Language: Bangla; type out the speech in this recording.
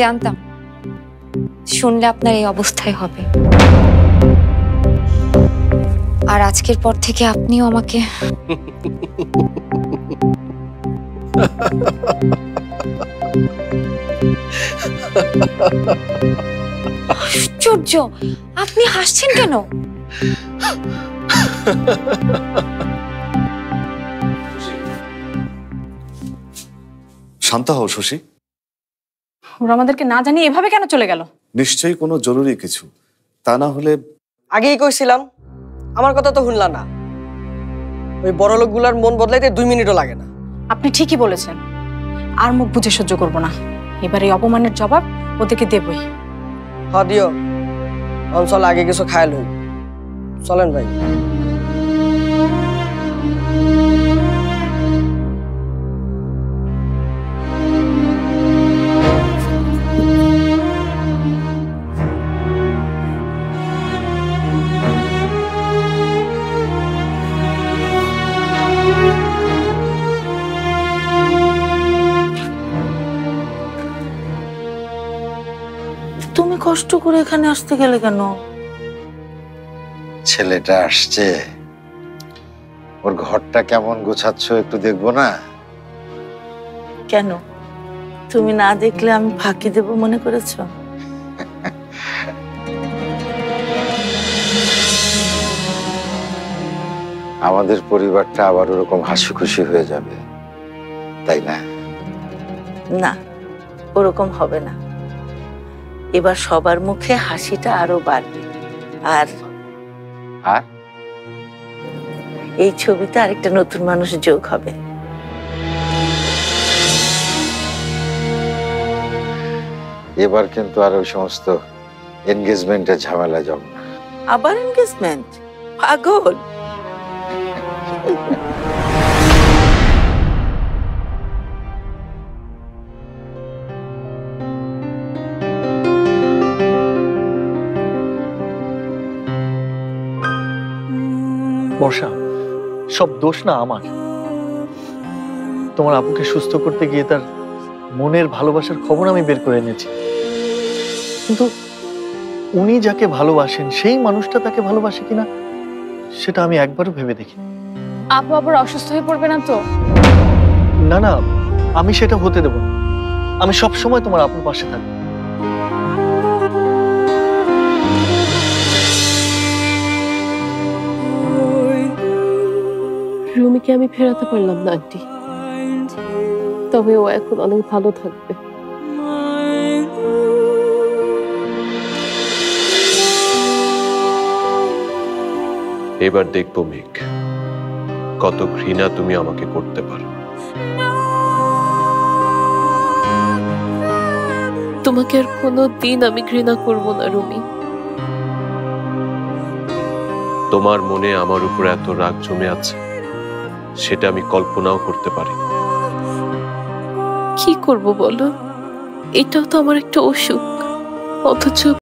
জানতাম শুনলে আপনার এই অবস্থায় হবে। আর আজকের পর থেকে আপনিও আমাকে আশ্চর্য, আপনি হাসছেন কেন? শান্ত হও শশী। ওরা আমাদেরকে না জানিয়ে এভাবে কেন চলে গেল? নিশ্চয়ই কোনো জরুরি কিছু, তা না হলে। আগেই কইছিলাম, আমার কথা তো শুনলা না। ওই বড় লোকগুলার মন বদলাইতে 2 মিনিটও লাগে না। আপনি ঠিকই বলেছেন, আর মুখ বুঝে সহ্য করব না। এবার এই অপমানের জবাব ওদেরকে দেবই। দিও অঞ্চল আগে কিছু খায় লই। চলেন ভাই। তুমি কষ্ট করে এখানে আসতে গেলে কেন? ছেলেটা আসছে, ওর ঘরটা কেমন গোছাচ্ছ একটু দেখবো না? কেন, তুমি না দেখলে আমি ফাঁকি দেব মনে করেছো? আমাদের পরিবারটা আবার ওরকম হাসি খুশি হয়ে যাবে, তাই না? না, ওরকম হবে না। এবার সবার মুখে হাসিটা আরো বাড়বে। আর আর এই ছবিতে আরেকটা নতুন মানুষ যোগ হবে। এবার কিন্তু আর ওই সমস্ত এনগেজমেন্টের ঝামেলা যাব না। আবার এনগেজমেন্ট? পাগল! বর্ষা, সব দোষ না আমার। তোমার আপুকে সুস্থ করতে গিয়ে তার মনের ভালোবাসার খবর আমি বের করে এনেছি, কিন্তু উনি যাকে ভালোবাসেন সেই মানুষটা তাকে ভালোবাসে কিনা সেটা আমি একবারও ভেবে দেখি। আপু আবার অসুস্থ হয়ে পড়বে না তো? না না, আমি সেটা হতে দেব না। আমি সব সময় তোমার আপুর পাশে থাকবো। রুমিকে আমি ফেরাতে পারলাম না আন্টি, তবে ও এখন অনেক ভালো থাকবে। এবার দেখবো মেঘ, কত ঘৃণা তুমি আমাকে করতে পারো। তোমাকে আর কোনোদিন আমি ঘৃণা করব না রুমি। তোমার মনে আমার উপর এত রাগ জমে আছে, সেটা আমি কল্পনাও করতে পারি। কি করব বলো, এটাও তো আমার একটা অসুখ, অথচ